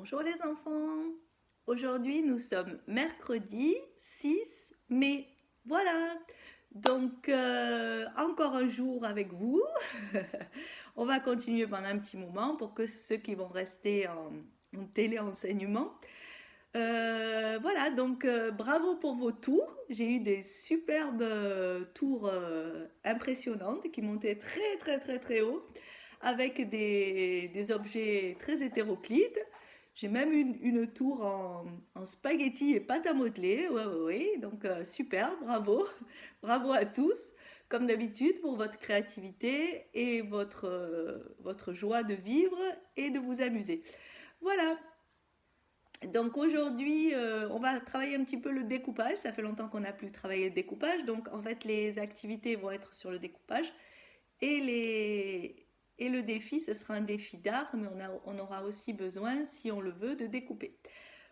Bonjour les enfants. Aujourd'hui nous sommes mercredi 6 mai. Voilà. Donc encore un jour avec vous. On va continuer pendant un petit moment pour que ceux qui vont rester en téléenseignement. Voilà, donc bravo pour vos tours. J'ai eu des superbes tours impressionnantes qui montaient très très très très haut avec des objets très hétéroclites. J'ai même une tour en spaghetti et pâte à modeler. Ouais, ouais, ouais. Donc super, bravo. Bravo à tous, comme d'habitude, pour votre créativité et votre joie de vivre et de vous amuser. Voilà. Donc aujourd'hui, on va travailler un petit peu le découpage. Ça fait longtemps qu'on n'a plus travaillé le découpage. Donc en fait, les activités vont être sur le découpage. Et, et le défi, ce sera un défi d'art, mais on aura aussi besoin, si on le veut, de découper.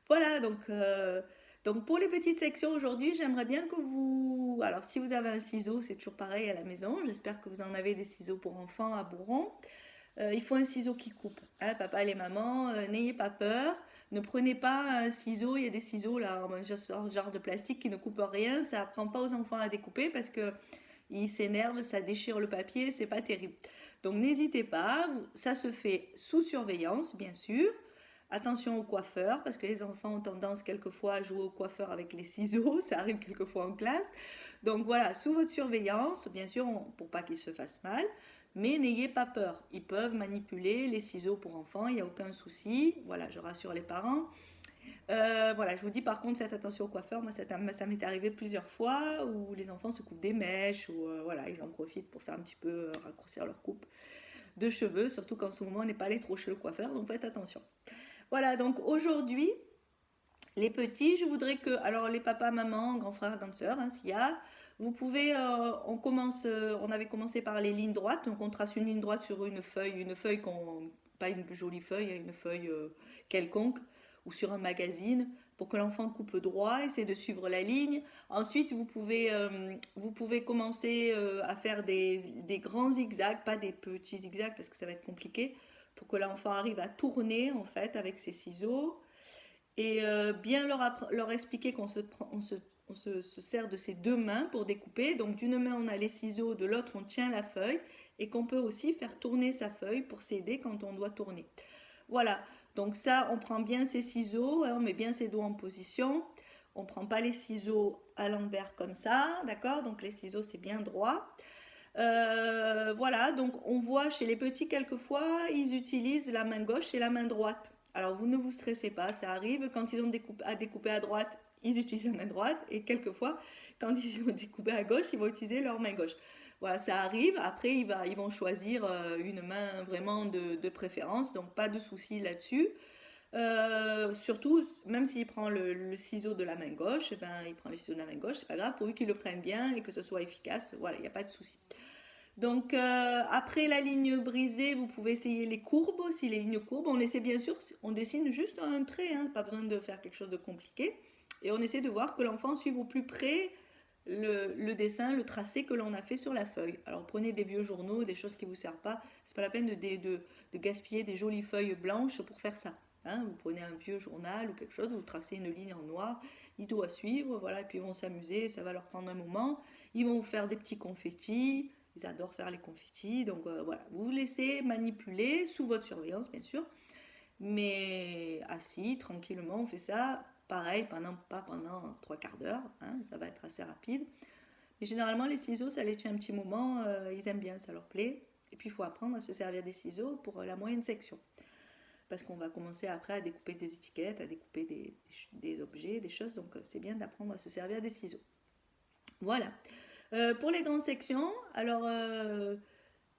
Voilà, donc pour les petites sections aujourd'hui, j'aimerais bien que vous... Alors si vous avez un ciseau, c'est toujours pareil à la maison. J'espère que vous en avez des ciseaux pour enfants à bourron. Il faut un ciseau qui coupe. Hein, papa et les mamans, n'ayez pas peur. Ne prenez pas un ciseau, il y a des ciseaux là, genre de plastique qui ne coupent rien. Ça apprend pas aux enfants à découper parce que ils s'énervent, ça déchire le papier, c'est pas terrible. Donc n'hésitez pas, ça se fait sous surveillance, bien sûr. Attention au coiffeur, parce que les enfants ont tendance quelquefois à jouer au coiffeur avec les ciseaux, ça arrive quelquefois en classe. Donc voilà, sous votre surveillance, bien sûr, pour pas qu'ils se fassent mal, mais n'ayez pas peur. Ils peuvent manipuler les ciseaux pour enfants, il n'y a aucun souci. Voilà, je rassure les parents. Voilà, je vous dis par contre, faites attention au coiffeur. Moi, ça m'est arrivé plusieurs fois où les enfants se coupent des mèches ou voilà, ils en profitent pour faire un petit peu raccourcir leur coupe de cheveux, surtout qu'en ce moment, on n'est pas allé trop chez le coiffeur, donc faites attention. Voilà, donc aujourd'hui, les petits, je voudrais que, alors les papas, mamans, grands frères, grandes sœurs, hein, s'il y a, vous pouvez, on avait commencé par les lignes droites, donc on trace une ligne droite sur une feuille pas une jolie feuille, une feuille quelconque, ou sur un magazine, pour que l'enfant coupe droit, essaie de suivre la ligne. Ensuite, vous pouvez commencer à faire des grands zigzags, pas des petits zigzags parce que ça va être compliqué, pour que l'enfant arrive à tourner en fait avec ses ciseaux et bien leur expliquer se sert de ses deux mains pour découper. Donc d'une main on a les ciseaux, de l'autre on tient la feuille et qu'on peut aussi faire tourner sa feuille pour s'aider quand on doit tourner. Voilà, donc ça on prend bien ses ciseaux, hein, on met bien ses doigts en position. On ne prend pas les ciseaux à l'envers comme ça, d'accord. Donc les ciseaux c'est bien droit. Voilà, donc on voit chez les petits quelquefois, ils utilisent la main gauche et la main droite. Alors vous ne vous stressez pas, ça arrive quand ils ont à découper à droite, ils utilisent la main droite et quelquefois quand ils ont découpé à gauche, ils vont utiliser leur main gauche. Voilà, ça arrive. Après, ils vont choisir une main vraiment de préférence, donc pas de souci là-dessus. Surtout, même s'il prend le ciseau de la main gauche, eh ben, il prend le ciseau de la main gauche, c'est pas grave, pourvu qu'il le prenne bien et que ce soit efficace, voilà, il n'y a pas de souci. Donc après la ligne brisée, vous pouvez essayer les courbes aussi, les lignes courbes. On essaie bien sûr, on dessine juste un trait, hein, pas besoin de faire quelque chose de compliqué. Et on essaie de voir que l'enfant suive au plus près le dessin, le tracé que l'on a fait sur la feuille. Alors prenez des vieux journaux, des choses qui ne vous servent pas. C'est pas la peine de gaspiller des jolies feuilles blanches pour faire ça. Hein, vous prenez un vieux journal ou quelque chose, vous tracez une ligne en noir, il doit suivre, voilà, et puis ils vont s'amuser, ça va leur prendre un moment. Ils vont vous faire des petits confettis, ils adorent faire les confettis, donc voilà, vous vous laissez manipuler sous votre surveillance bien sûr, mais assis, tranquillement, on fait ça, pareil, pas pendant trois quarts d'heure, hein, ça va être assez rapide. Mais généralement les ciseaux, ça les tient un petit moment, ils aiment bien, ça leur plaît. Et puis il faut apprendre à se servir des ciseaux pour la moyenne section. Parce qu'on va commencer après à découper des étiquettes, à découper des objets, des choses, donc c'est bien d'apprendre à se servir des ciseaux. Voilà. Pour les grandes sections, alors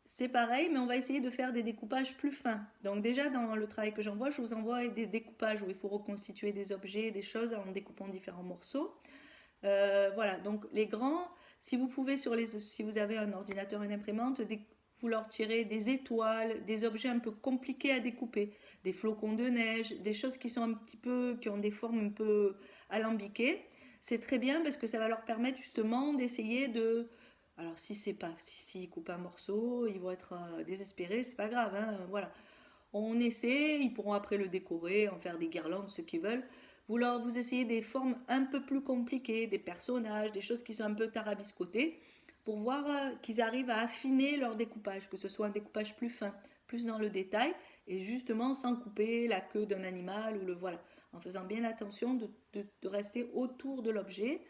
c'est pareil, mais on va essayer de faire des découpages plus fins. Donc déjà dans le travail que j'envoie, je vous envoie des découpages où il faut reconstituer des objets, des choses en découpant différents morceaux. Voilà, donc les grands, si vous pouvez si vous avez un ordinateur, une imprimante, vous leur tirez des étoiles, des objets un peu compliqués à découper, des flocons de neige, des choses qui sont un petit peu, qui ont des formes un peu alambiquées. C'est très bien parce que ça va leur permettre justement d'essayer de. Alors si c'est pas, si ils coupent un morceau, ils vont être désespérés, c'est pas grave, hein, voilà. On essaie, ils pourront après le décorer, en faire des guirlandes, ce qu'ils veulent. Vous essayez des formes un peu plus compliquées, des personnages, des choses qui sont un peu tarabiscotées, pour voir qu'ils arrivent à affiner leur découpage, que ce soit un découpage plus fin, plus dans le détail, et justement sans couper la queue d'un animal ou le voilà, en faisant bien attention de rester autour de l'objet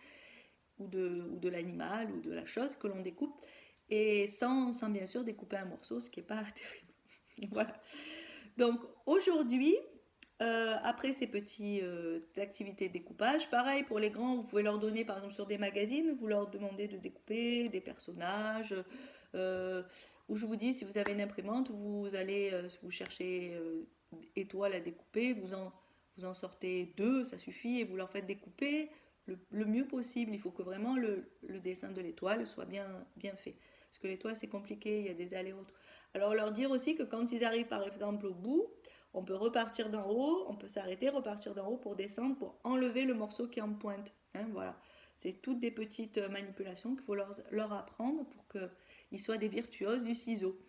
ou de l'animal ou de la chose que l'on découpe, et sans bien sûr découper un morceau, ce qui n'est pas terrible. Voilà. Donc aujourd'hui, après ces petites activités de découpage, pareil pour les grands, vous pouvez leur donner par exemple sur des magazines, vous leur demandez de découper des personnages, euh, ou je vous dis si vous avez une imprimante, vous allez, vous cherchez étoiles à découper, vous en sortez deux, ça suffit, et vous leur faites découper le mieux possible. Il faut que vraiment le dessin de l'étoile soit bien fait. Parce que l'étoile c'est compliqué, il y a des allers-retours. Alors leur dire aussi que quand ils arrivent par exemple au bout, on peut repartir d'en haut, on peut s'arrêter, repartir d'en haut pour descendre, pour enlever le morceau qui est en pointe. Hein, voilà. C'est toutes des petites manipulations qu'il faut leur apprendre pour qu'ils soient des virtuoses du ciseau.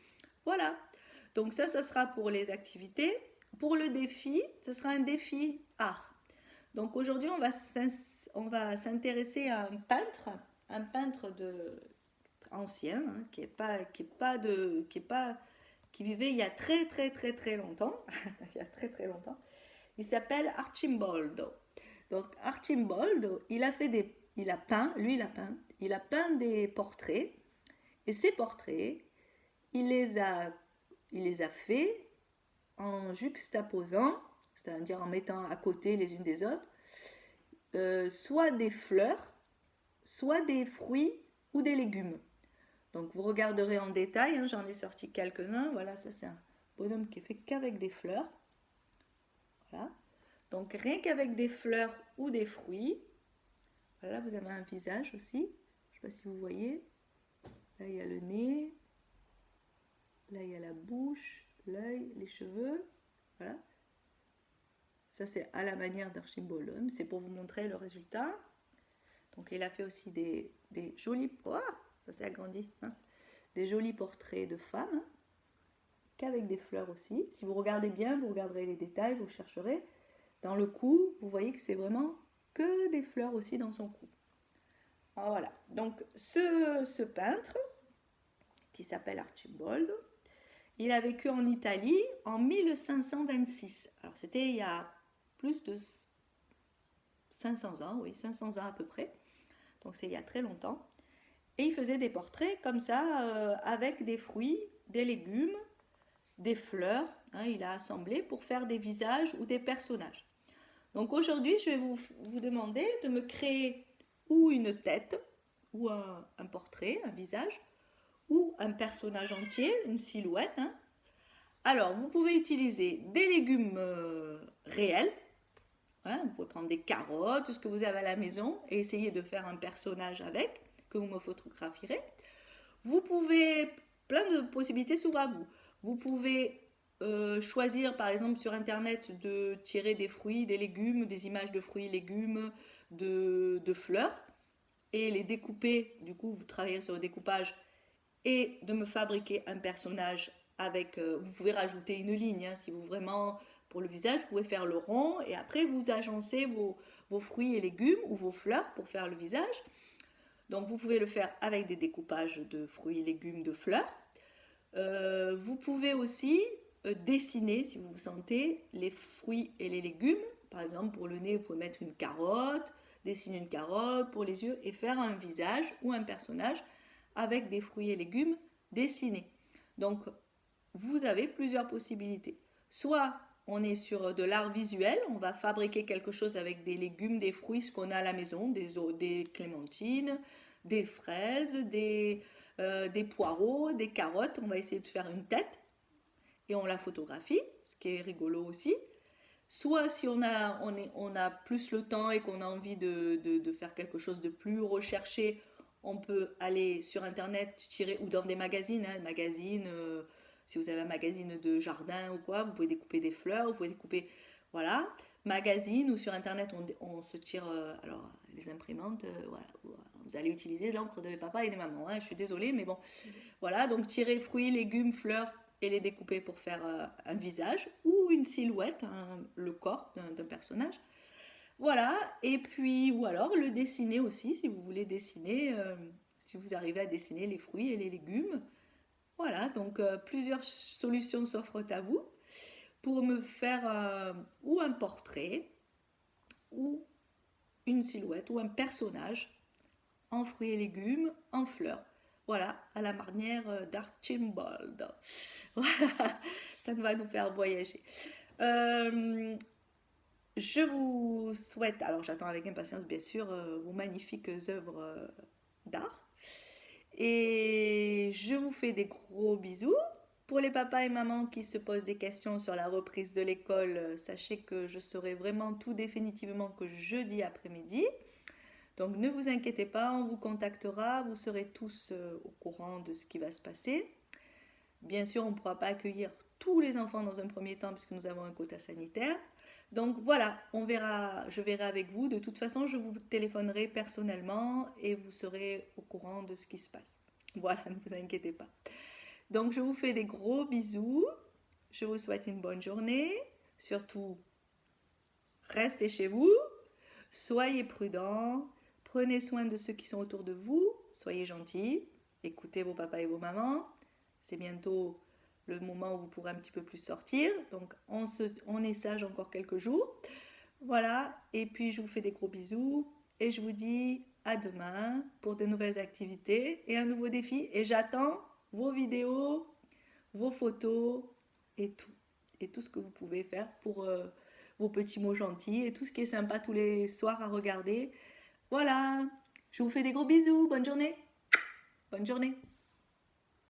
Voilà. Donc ça sera pour les activités. Pour le défi, ce sera un défi art. Donc aujourd'hui, on va s'intéresser à un peintre ancien, hein, qui vivait il y a très longtemps. Il y a très longtemps. Il s'appelle Archimboldo. Donc Archimboldo, il a peint des portraits, et ces portraits, il les a, il les a faits en juxtaposant, c'est-à-dire en mettant à côté les unes des autres, soit des fleurs, soit des fruits ou des légumes. Donc vous regarderez en détail, hein, j'en ai sorti quelques-uns. Voilà, ça c'est un bonhomme qui est fait qu'avec des fleurs. Voilà. Donc rien qu'avec des fleurs ou des fruits. Voilà, vous avez un visage aussi. Je ne sais pas si vous voyez. Là il y a le nez. Là il y a la bouche, l'œil, les cheveux. Voilà. Ça c'est à la manière d'Archimboldo. C'est pour vous montrer le résultat. Donc il a fait aussi des jolis... Oh, ça s'est agrandi. Mince. Des jolis portraits de femmes, hein, qu'avec des fleurs aussi. Si vous regardez bien, vous regarderez les détails, vous chercherez. Dans le cou, vous voyez que c'est vraiment que des fleurs aussi dans son cou. Alors voilà. Donc ce peintre, qui s'appelle Archimboldo, il a vécu en Italie en 1526. Alors c'était il y a plus de 500 ans, oui, 500 ans à peu près. Donc c'est il y a très longtemps. Et il faisait des portraits comme ça, avec des fruits, des légumes, des fleurs. Hein, il a assemblé pour faire des visages ou des personnages. Donc aujourd'hui, je vais vous demander de me créer ou une tête, ou un portrait, un visage, ou un personnage entier, une silhouette. Hein. Alors, vous pouvez utiliser des légumes réels. Hein, vous pouvez prendre des carottes, ce que vous avez à la maison, et essayer de faire un personnage avec, que vous me photographierez. Vous pouvez, plein de possibilités s'ouvrent à vous. Vous pouvez choisir par exemple sur internet de tirer des fruits, des légumes, des images de fruits, légumes, de fleurs, et les découper. Du coup, vous travaillez sur le découpage, et de me fabriquer un personnage avec... vous pouvez rajouter une ligne, hein, si vous vraiment... Pour le visage, vous pouvez faire le rond, et après vous agencez vos fruits et légumes ou vos fleurs pour faire le visage. Donc vous pouvez le faire avec des découpages de fruits, légumes, de fleurs. Vous pouvez aussi dessiner, si vous vous sentez, les fruits et les légumes. Par exemple, pour le nez, vous pouvez mettre une carotte, dessiner une carotte pour les yeux et faire un visage ou un personnage avec des fruits et légumes dessinés. Donc, vous avez plusieurs possibilités. Soit on est sur de l'art visuel, on va fabriquer quelque chose avec des légumes, des fruits, ce qu'on a à la maison, des clémentines, des fraises, des poireaux, des carottes. On va essayer de faire une tête et on la photographie, ce qui est rigolo aussi. Soit si on a plus le temps et qu'on a envie de faire quelque chose de plus recherché, on peut aller sur internet tirer, ou dans des magazines, hein, si vous avez un magazine de jardin ou quoi, vous pouvez découper des fleurs, vous pouvez découper, voilà, magazine, ou sur internet on se tire, alors les imprimantes, voilà, vous allez utiliser l'encre de papa et des mamans, hein, je suis désolée, mais bon, voilà, donc tirer fruits, légumes, fleurs et les découper pour faire un visage ou une silhouette, le corps d'un personnage. Voilà, et puis, ou alors le dessiner aussi, si vous voulez dessiner, si vous arrivez à dessiner les fruits et les légumes. Voilà, donc plusieurs solutions s'offrent à vous pour me faire ou un portrait, ou une silhouette, ou un personnage en fruits et légumes, en fleurs. Voilà, à la manière d'Archibald. Voilà, ça va nous faire voyager. Euh, je vous souhaite, alors j'attends avec impatience bien sûr vos magnifiques œuvres d'art. Et je vous fais des gros bisous. Pour les papas et mamans qui se posent des questions sur la reprise de l'école, sachez que je serai vraiment tout définitivement que jeudi après-midi. Donc ne vous inquiétez pas, on vous contactera, vous serez tous au courant de ce qui va se passer. Bien sûr, on ne pourra pas accueillir tous les enfants dans un premier temps puisque nous avons un quota sanitaire. Donc voilà, on verra, je verrai avec vous. De toute façon, je vous téléphonerai personnellement et vous serez au courant de ce qui se passe. Voilà, ne vous inquiétez pas. Donc je vous fais des gros bisous. Je vous souhaite une bonne journée. Surtout, restez chez vous. Soyez prudents. Prenez soin de ceux qui sont autour de vous. Soyez gentils. Écoutez vos papas et vos mamans. C'est bientôt le moment où vous pourrez un petit peu plus sortir. Donc on est sage encore quelques jours. Voilà, et puis je vous fais des gros bisous et je vous dis à demain pour de nouvelles activités et un nouveau défi. Et j'attends vos vidéos, vos photos et tout. Et tout ce que vous pouvez faire pour vos petits mots gentils et tout ce qui est sympa tous les soirs à regarder. Voilà, je vous fais des gros bisous. Bonne journée. Bonne journée.